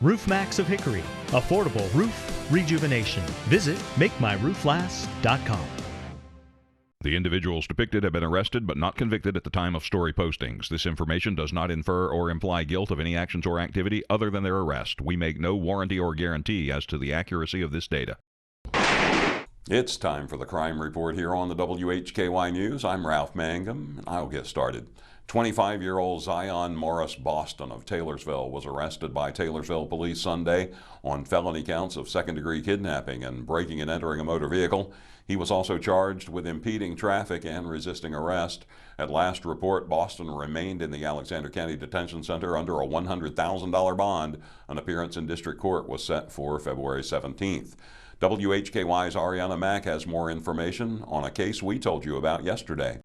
Roof Max of Hickory. Affordable roof rejuvenation. Visit MakeMyRoofLast.com. The individuals depicted have been arrested but not convicted at the time of story postings. This information does not infer or imply guilt of any actions or activity other than their arrest. We make no warranty or guarantee as to the accuracy of this data. It's time for the crime report here on the WHKY News. I'm Ralph Mangum, and I'll get started. 25-year-old Zion Morris Boston of Taylorsville was arrested by Taylorsville police Sunday on felony counts of second-degree kidnapping and breaking and entering a motor vehicle. He was also charged with impeding traffic and resisting arrest. At last report, Boston remained in the Alexander County Detention Center under a $100,000 bond. An appearance in district court was set for February 17th. WHKY's Arianna Mack has more information on a case we told you about yesterday.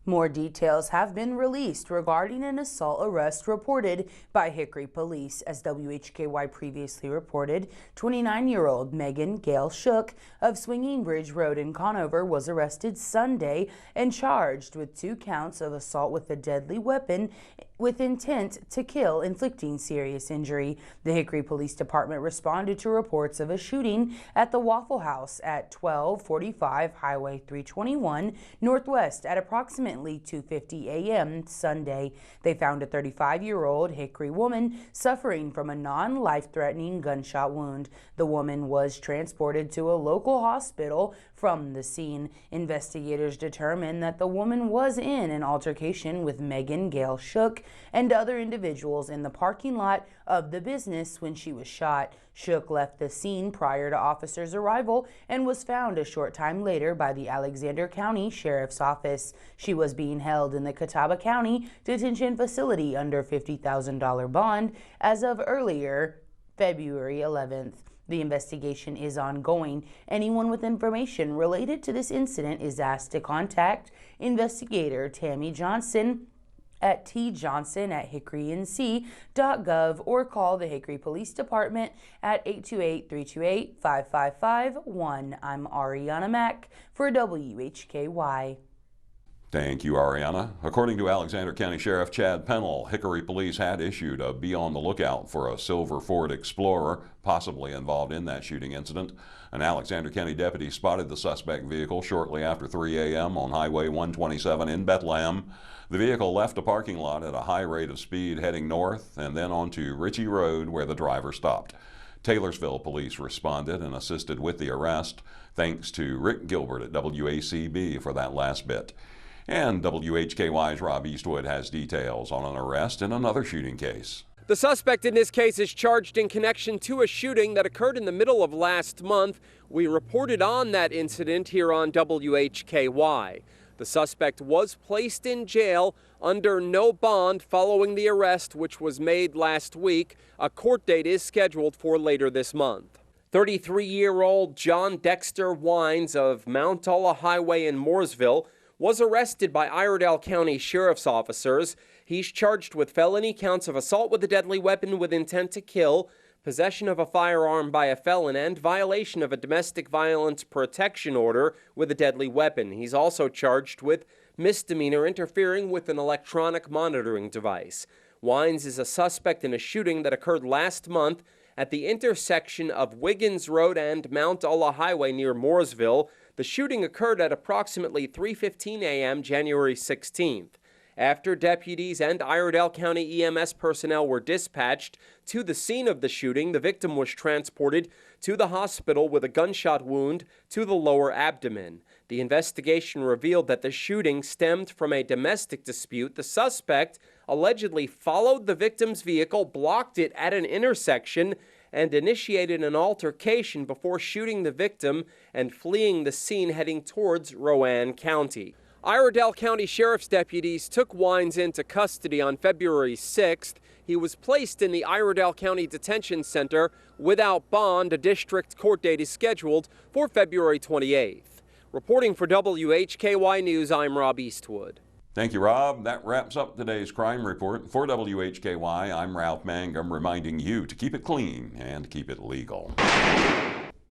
More details have been released regarding an assault arrest reported by Hickory Police. As WHKY previously reported, 29-year-old Megan Gail Shook of Swinging Bridge Road in Conover was arrested Sunday and charged with 2 counts of assault with a deadly weapon with intent to kill, inflicting serious injury. The Hickory Police Department responded to reports of a shooting at the Waffle House at 1245 Highway 321 Northwest at approximately 2:50 a.m. Sunday. They found a 35-year-old Hickory woman suffering from a non-life-threatening gunshot wound. The woman was transported to a local hospital from the scene. Investigators determined that the woman was in an altercation with Megan Gail Shook and other individuals in the parking lot of the business when she was shot. Shook left the scene prior to officers' arrival and was found a short time later by the Alexander County Sheriff's Office. She was being held in the Catawba County Detention Facility under $50,000 bond as of earlier February 11th. The investigation is ongoing. Anyone with information related to this incident is asked to contact investigator Tammy Johnson at tjohnson@hickorync.gov or call the Hickory Police Department at 828-328-5551. I'm Arianna Mack for WHKY. Thank you, Arianna. According to Alexander County Sheriff Chad Pennell, Hickory Police had issued a be on the lookout for a silver Ford Explorer possibly involved in that shooting incident. An Alexander County deputy spotted the suspect vehicle shortly after 3 a.m. on Highway 127 in Bethlehem. The vehicle left a parking lot at a high rate of speed heading north and then onto Ritchie Road where the driver stopped. Taylorsville police responded and assisted with the arrest. Thanks to Rick Gilbert at WACB for that last bit. And WHKY's Rob Eastwood has details on an arrest in another shooting case. The suspect in this case is charged in connection to a shooting that occurred in the middle of last month. We reported on that incident here on WHKY. The suspect was placed in jail under no bond following the arrest, which was made last week. A court date is scheduled for later this month. 33-year-old John Dexter Wines of Mount Olla Highway in Mooresville was arrested by Iredell County Sheriff's officers. He's charged with felony counts of assault with a deadly weapon with intent to kill, possession of a firearm by a felon, and violation of a domestic violence protection order with a deadly weapon. He's also charged with misdemeanor interfering with an electronic monitoring device. Wines is a suspect in a shooting that occurred last month at the intersection of Wiggins Road and Mount Olla Highway near Mooresville. The shooting occurred at approximately 3:15 a.m. January 16th. After deputies and Iredell County EMS personnel were dispatched to the scene of the shooting, the victim was transported to the hospital with a gunshot wound to the lower abdomen. The investigation revealed that the shooting stemmed from a domestic dispute. The suspect allegedly followed the victim's vehicle, blocked it at an intersection, and initiated an altercation before shooting the victim and fleeing the scene heading towards Rowan County. Iredell County Sheriff's deputies took Wines into custody on February 6th. He was placed in the Iredell County Detention Center without bond. A district court date is scheduled for February 28th. Reporting for WHKY News, I'm Rob Eastwood. Thank you, Rob. That wraps up today's crime report. For WHKY, I'm Ralph Mangum, reminding you to keep it clean and keep it legal.